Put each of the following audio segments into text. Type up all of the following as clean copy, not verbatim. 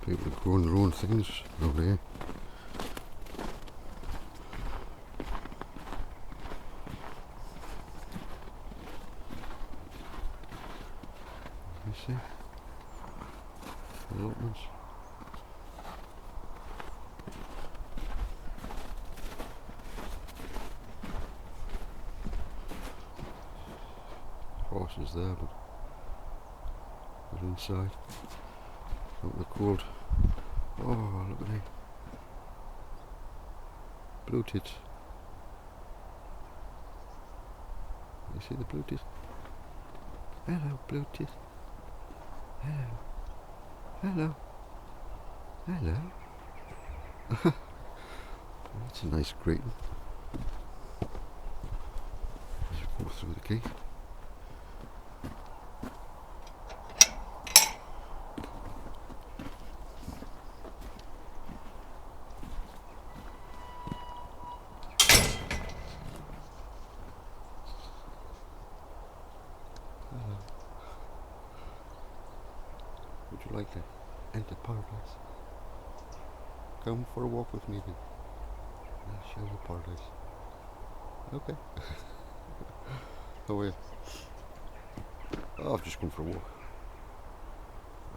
People growing their own things over here. You see? Allotments. Horses there, but inside. Out in the cold. Oh, look at me. Blue tits. You see the blue tit? Hello, blue tit. Hello. Hello. Hello. That's a nice greeting. As you go through the gate. Would you like to enter paradise? Come for a walk with me then. I'll show you paradise. Okay. How are you? Oh, I've just come for a walk.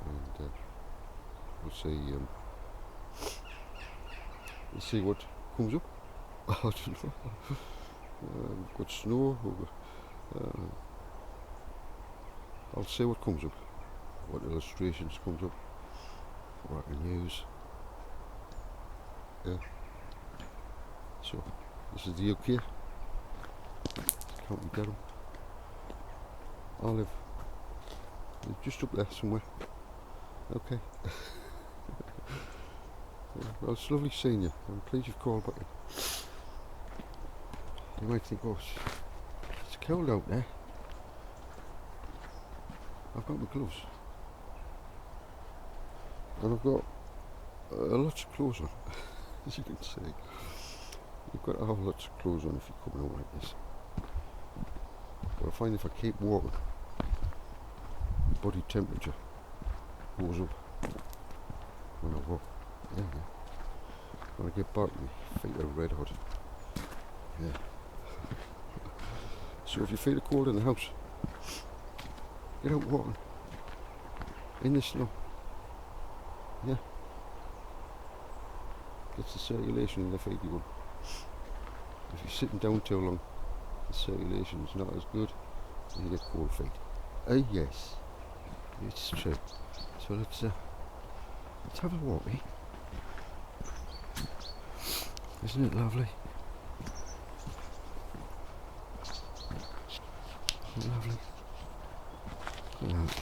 And we'll see what comes up. I don't know. We've got snow. I'll see what comes up. What illustrations comes up, what I can use. Yeah. So this is the UK, County Durham. I live just up there somewhere. Okay. Yeah, well, it's lovely seeing you. I'm pleased you've called back. You might think, oh, it's cold out there. I've got my gloves. And I've got lots of clothes on, as you can see. You've got to have lots of clothes on if you're coming out like this. But I find if I keep walking, body temperature goes up when I walk. Yeah. When I get back, my feet are red hot. Yeah. So if you feel cold in the house, get out walking in the snow. Yeah. Gets the circulation in the feet going. If you're sitting down too long, the circulation is not as good, and you get cold feet. Yes, it's true. So let's have a walk, eh? Isn't it lovely? Isn't it lovely? Look at that.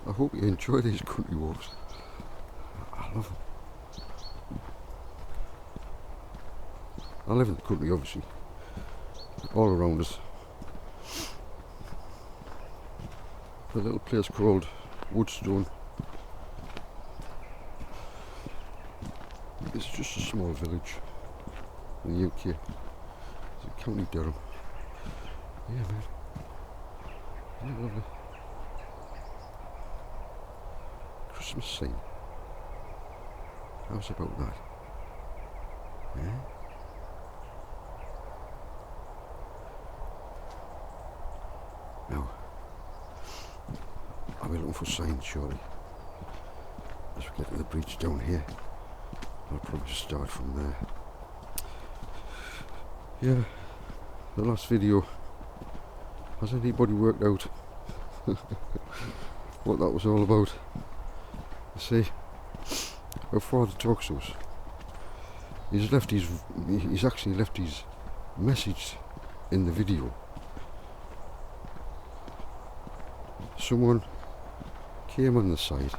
I hope you enjoy these country walks. I love them. I live in the country, obviously, all around us. A little place called Woodstone. It's just a small village in the UK. It's County Durham. Yeah, man. Isn't it lovely? Christmas scene. How's about that? Yeah? Now, I'll be looking for signs shortly. As we get to the bridge down here, I'll probably just start from there. Yeah, the last video, has anybody worked out what that was all about? You see, our father talks to us. He's actually left his message in the video. Someone came on the site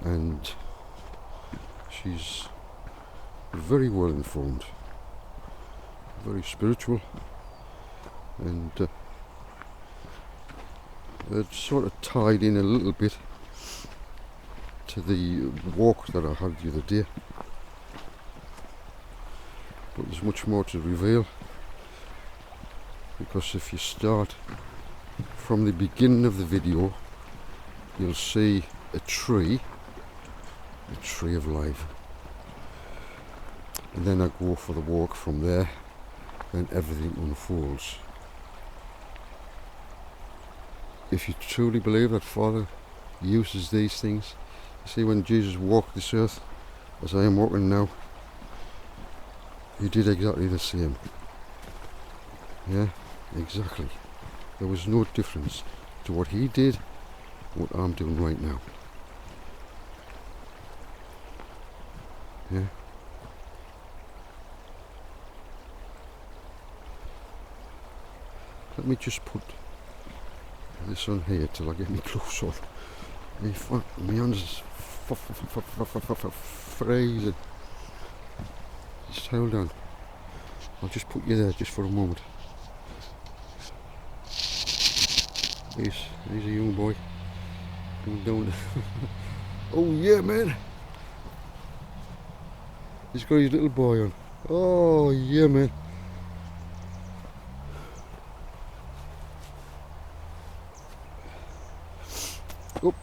and she's very well informed, very spiritual, and It sort of tied in a little bit to the walk that I had the other day, but there's much more to reveal, because if you start from the beginning of the video, you'll see a tree of life, and then I go for the walk from there, and everything unfolds. If you truly believe that Father uses these things, you see, when Jesus walked this earth, as I am walking now, he did exactly the same. Yeah, exactly. There was no difference to what he did and what I'm doing right now. Yeah. Let me just put this on here till I get me close on. My hands freezing. Just hold on. I'll just put you there just for a moment. He's a young boy. Going down. Oh yeah, man. He's got his little boy on. Oh yeah, man. Oh.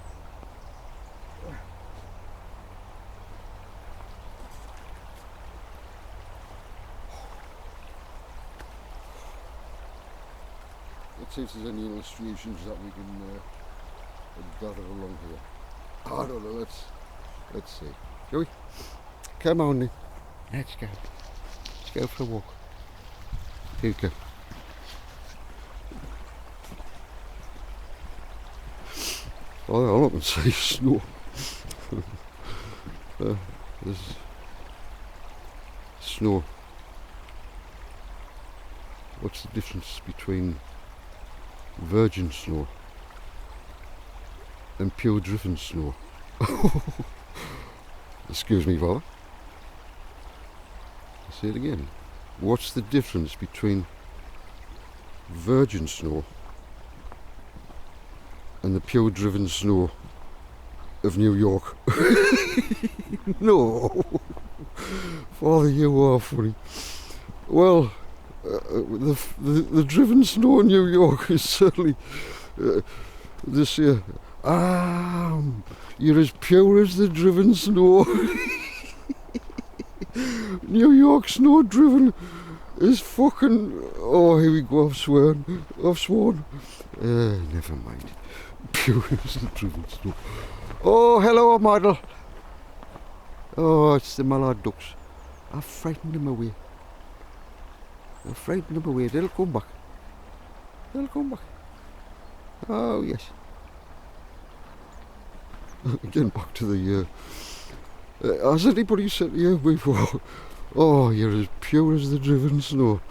Let's see if there's any illustrations that we can gather along here. I don't know. Let's see. Shall we? Come on then. Let's go. Let's go for a walk. Here we go. Oh, I'm not going to say snow. There's snow. What's the difference between virgin snow and pure driven snow? Excuse me, Father. I'll say it again. What's the difference between virgin snow and the pure driven snow of New York? No. Father, you are funny. Well, the driven snow in New York is certainly this year. You're as pure as the driven snow. New York snow driven is fucking. Oh, here we go. I've sworn. Never mind. Pure as the driven snow. Oh, hello, model. Oh, it's the mallard ducks. I've frightened them away. They'll come back. Oh, yes. Getting back to the... has anybody said to you before, oh, you're as pure as the driven snow?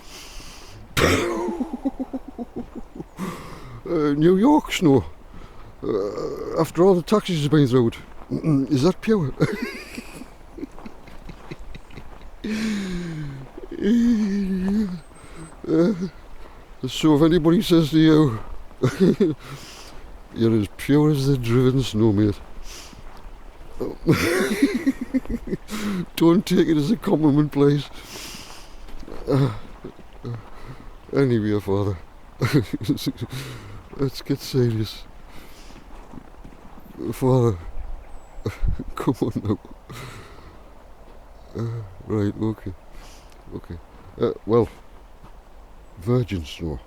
New York snow. After all the taxis have been through it. Is that pure? So if anybody says to you, you're as pure as the driven snow, mate, don't take it as a compliment, please. Anyway, Father, let's get serious. Father, come on now. Right, okay. Well, virgin snow.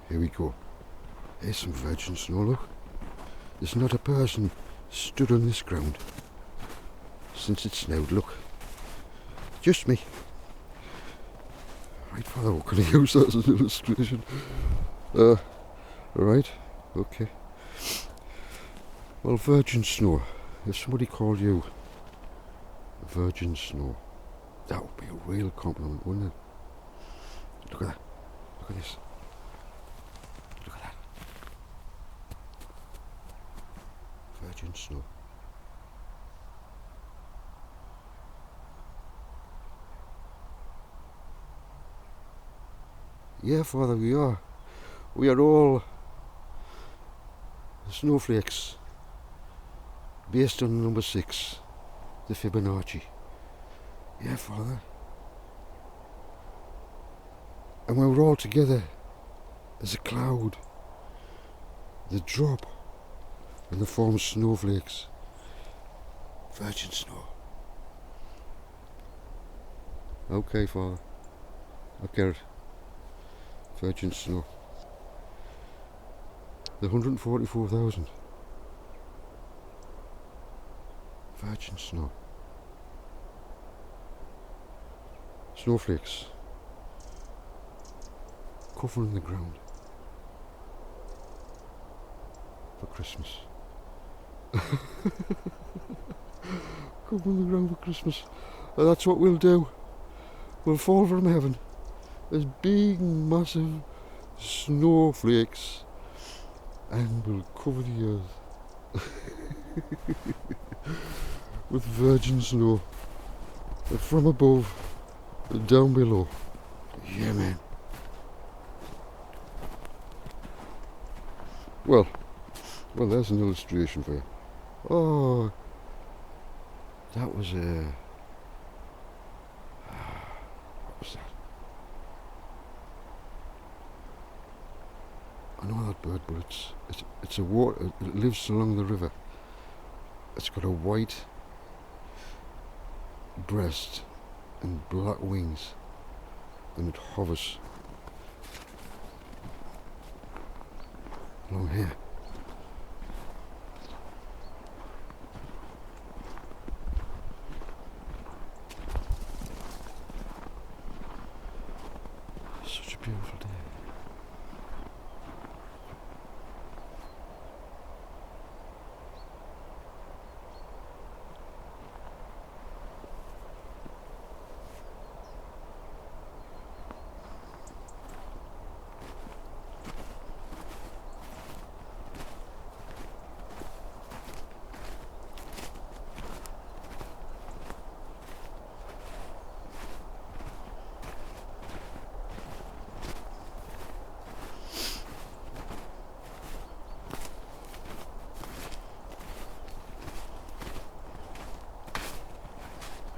Here we go. Here's some virgin snow, look. There's not a person stood on this ground since it snowed, look. Just me. Right, Father, what can I use that as an illustration? Right, okay. Well, virgin snow. If somebody called you virgin snow, that would be a real compliment, wouldn't it? Look at that. Look at this. Look at that. Virgin snow. Yeah, Father, we are. We are all Snowflakes, based on number 6, the Fibonacci. Yeah, follow that. And when we're all together as a cloud, they drop and they form snowflakes. Virgin snow. Okay, Father. I get it. Virgin snow. The 144,000. Virgin snow. Snowflakes. Covering the ground. For Christmas. Covering the ground for Christmas. And that's what we'll do. We'll fall from heaven as big, massive snowflakes, and we'll cover the earth with virgin snow from above and down below. Yeah, man. Well, there's an illustration for you. Oh, that was a... what was that? I know that bird, but it's a water. It lives along the river. It's got a white breast and black wings, and it hovers along here. Such a beautiful day.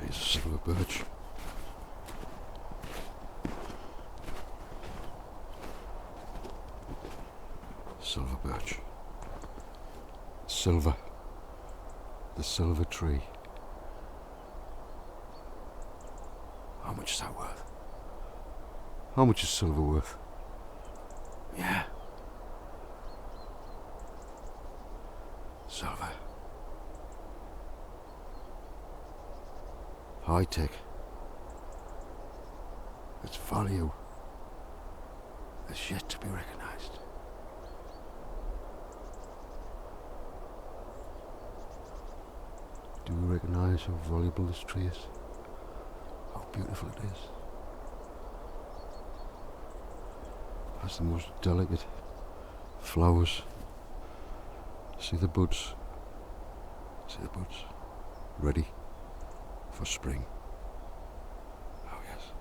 Here's a silver birch. Silver birch. Silver. The silver tree. How much is that worth? How much is silver worth? Yeah. Silver. High tech. Its value is yet to be recognised. Do you recognise how valuable this tree is? How beautiful it is? It has the most delicate flowers. See the buds? See the buds? Ready for spring. Oh yes.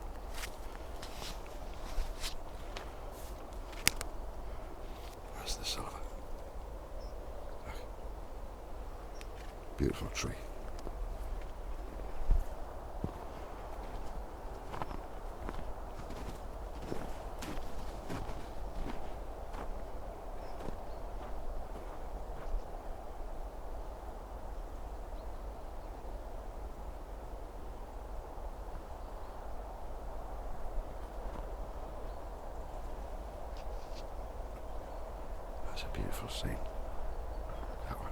That's the silver. Look. Beautiful tree. That's a beautiful scene. That one.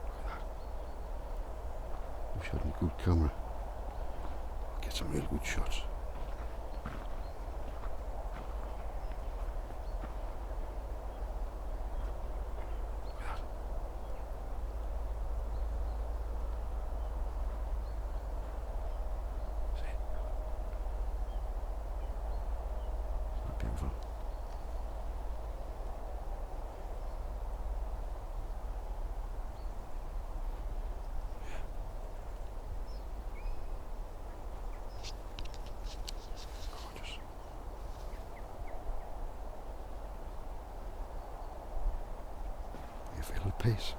Look at that. Wish I had a good camera. Get some real good shots. Look at that. See? Isn't that beautiful? Gorgeous. feel at peace.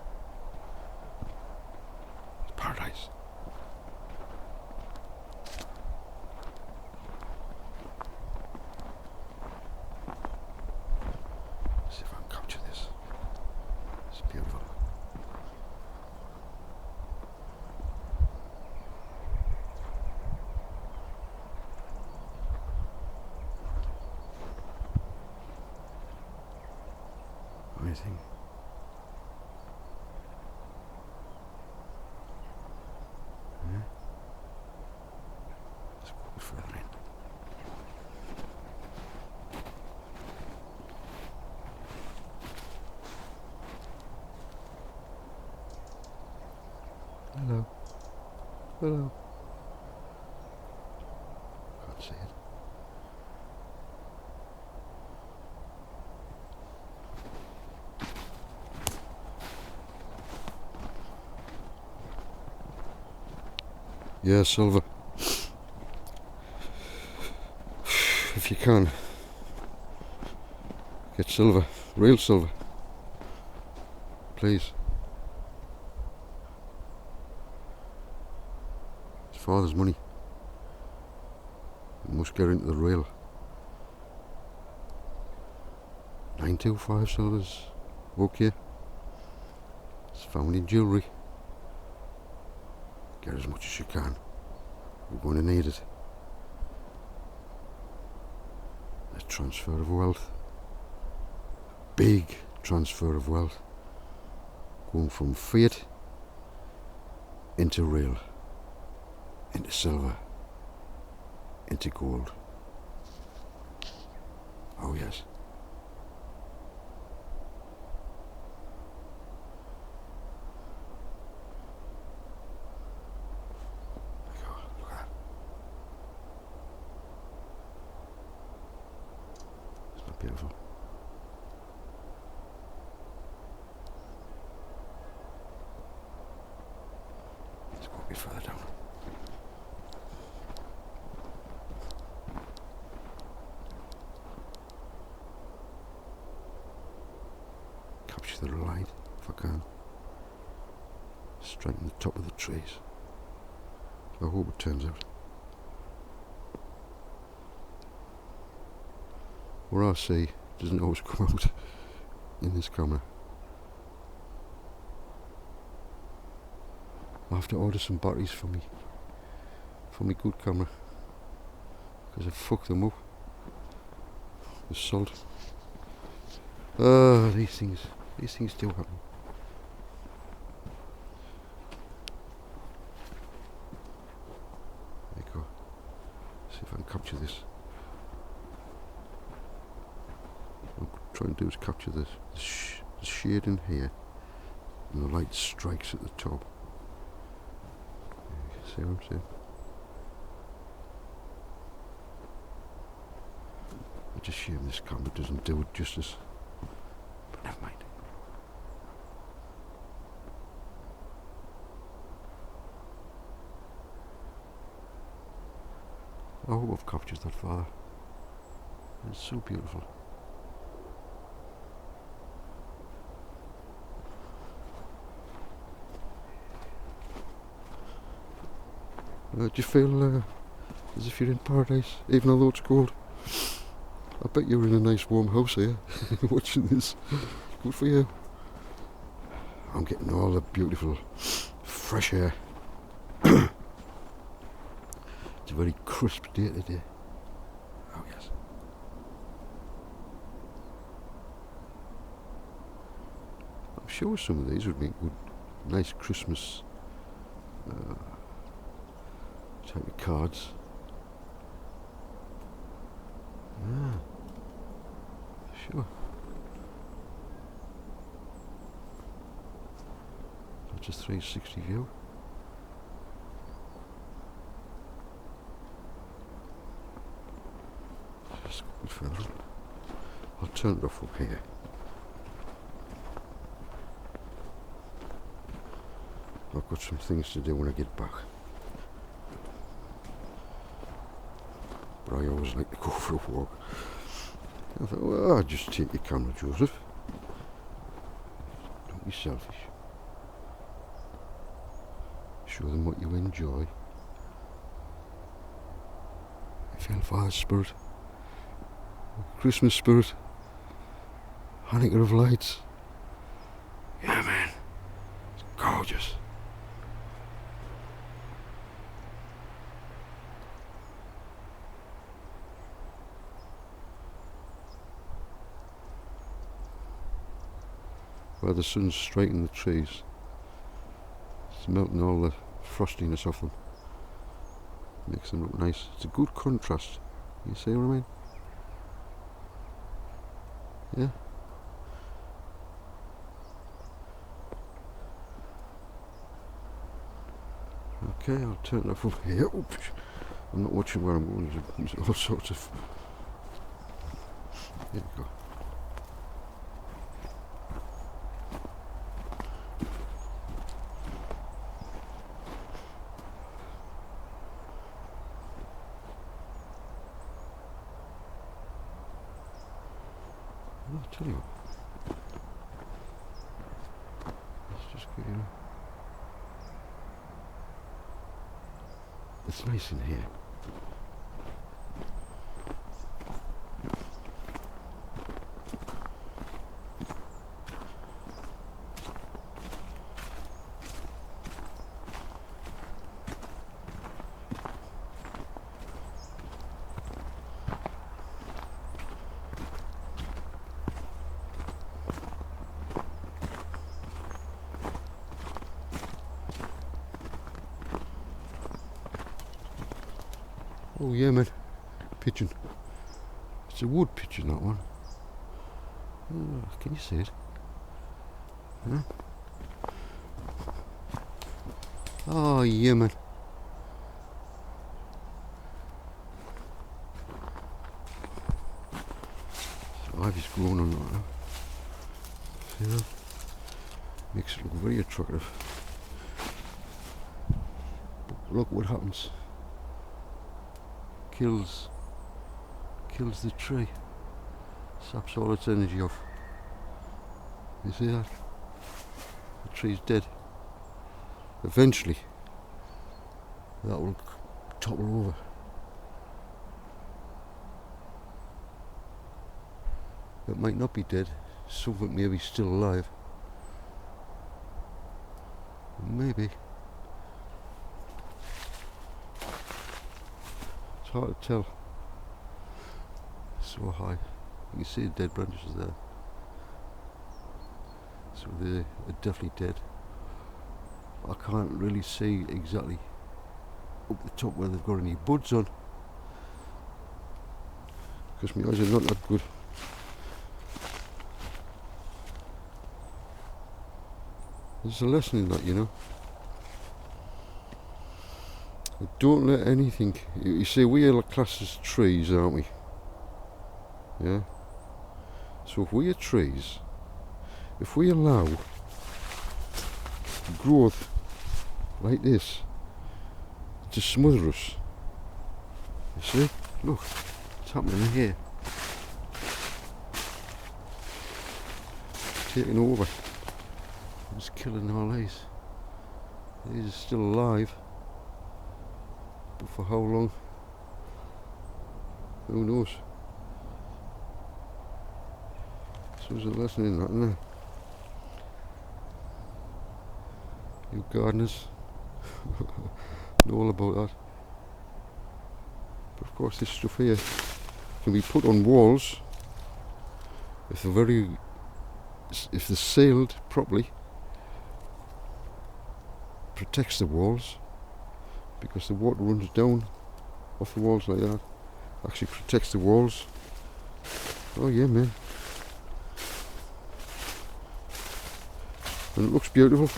It's paradise. See if I can capture this. It's beautiful. Amazing. Yeah. Let's go a bit further in. Hello. Hello. Can't see it. Yeah, silver. If you can, get silver, real silver, please. His father's money. You must get into the real. 925 silver's okay. It's found in jewellery. Get as much as you can. We're going to need it. A transfer of wealth. Big transfer of wealth. Going from fiat into real. Into silver. Into gold. Oh yes. Beautiful. Let's go a bit further down. Capture the light if I can. Striking the top of the trees. I hope it turns out. What I see doesn't always come out in this camera. I'll have to order some batteries for me good camera, because I fucked them up with salt. These things do happen. There you go. See if I can capture this. What I'm trying to do is capture the shade in here, and the light strikes at the top. See what I'm saying? It's a shame this camera doesn't do it justice, but never mind. I hope I've captured that father. It's so beautiful. Do you feel as if you're in paradise, even although it's cold? I bet you're in a nice warm house here, watching this. Good for you. I'm getting all the beautiful fresh air. It's a very crisp day today. Oh yes. I'm sure some of these would make good, nice Christmas type of cards. Yeah, sure. That's a 360 view. Just go a bit further up. I'll turn it off up here. I've got some things to do when I get back. But I always like to go for a walk. I thought, well, I'll just take your camera, Joseph. Don't Don't be selfish. Show them what you enjoy. Hellfire spirit, Christmas spirit, Hanukkah of lights. Yeah, man, it's gorgeous. Where the sun's striking the trees, it's melting all the frostiness off them. Makes them look nice. It's a good contrast. You see what I mean? Yeah. Okay, I'll turn it from here. Oops. I'm not watching where I'm going. There's all sorts of. There you go. I'll tell you what. Let's just get, it's nice in here. Oh yeah, man, pigeon. It's a wood pigeon, that one. Oh, can you see it? Huh? Oh yeah, man. So ivy's growing on that now. See that? Makes it look very attractive. But look what happens. Kills the tree, saps all its energy off. You see that? The tree's dead. Eventually that will topple over. It might not be dead, some of it may be still alive. Maybe. It's hard to tell. So high. You can see the dead branches there. So they're definitely dead. I can't really see exactly up the top where they've got any buds on, because my eyes are not that good. There's a lesson in that, you know. Don't let anything. You see, we are classed as trees, aren't we? Yeah. So if we are trees, if we allow growth like this to smother us, you see, look, it's happening here, taking over, it's killing all these. These are still alive, but for how long, who knows. So there's a lesson in that, isn't there? You gardeners know all about that. But of course this stuff here can be put on walls if they're sealed properly. Protects the walls, because the water runs down off the walls like that. Actually protects the walls. Oh yeah, man. And it looks beautiful.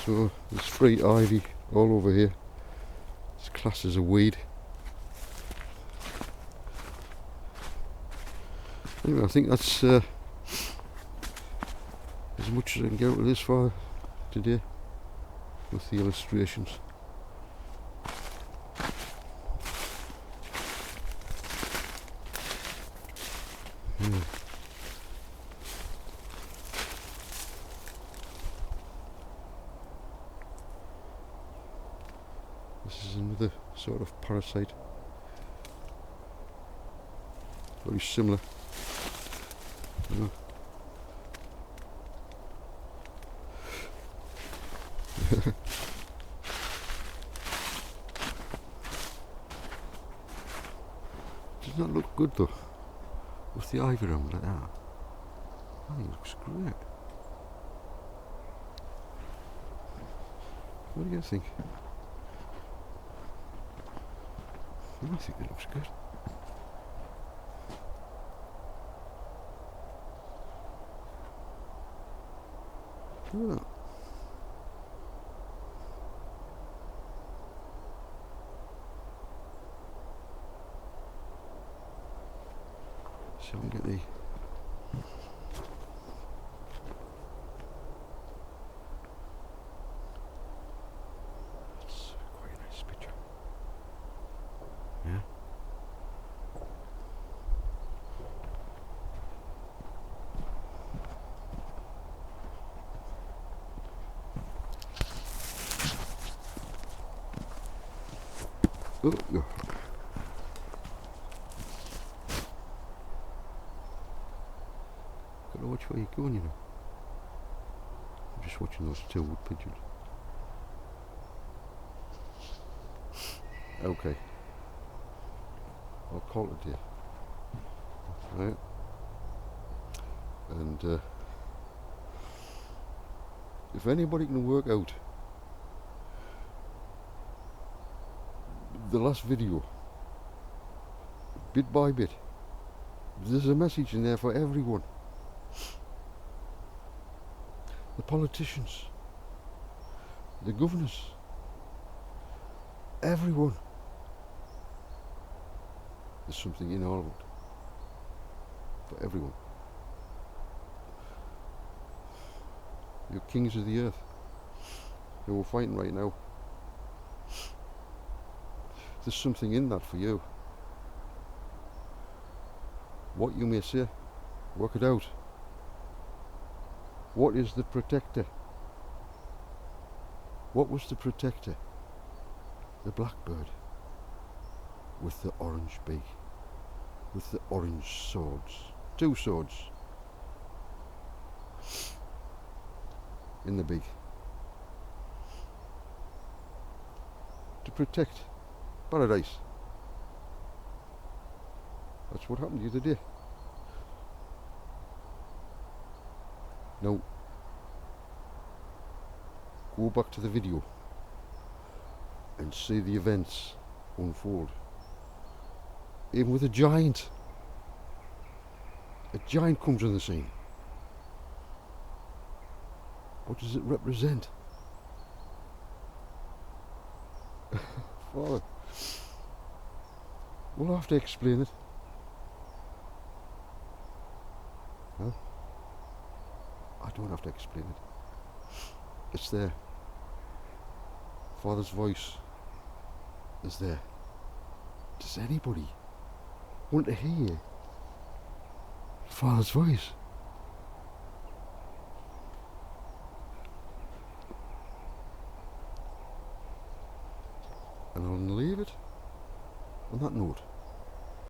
So there's free ivy all over here. It's classed as a weed. Anyway, I think that's as much as I can get out of this far today with the illustrations. Yeah. sort of parasite. Very similar. You know. Does not look good though, with the ivy around like that. I think it looks great. What do you think? I think it looks good. Look at that. So I can get the that's quite a nice picture. Yeah. Oh, yeah. Gotta watch where you're going, you know. I'm just watching those two wood pigeons. Okay. I'll call it a day. Right. And if anybody can work out the last video, bit by bit, there's a message in there for everyone. The politicians, the governors, everyone. There's something in all of it. For everyone. You're kings of the earth who are fighting right now. There's something in that for you. What you may say, work it out. What is the protector? What was the protector? The blackbird with the orange beak, with the orange swords, 2 swords in the beak to protect paradise. That's what happened the other day. Now, go back to the video and see the events unfold. Even with a giant comes on the scene. What does it represent? Father, we'll have to explain it. Huh? I don't have to explain it. It's there. Father's voice is there. Does anybody want to hear Father's voice? And I'll leave it on that note.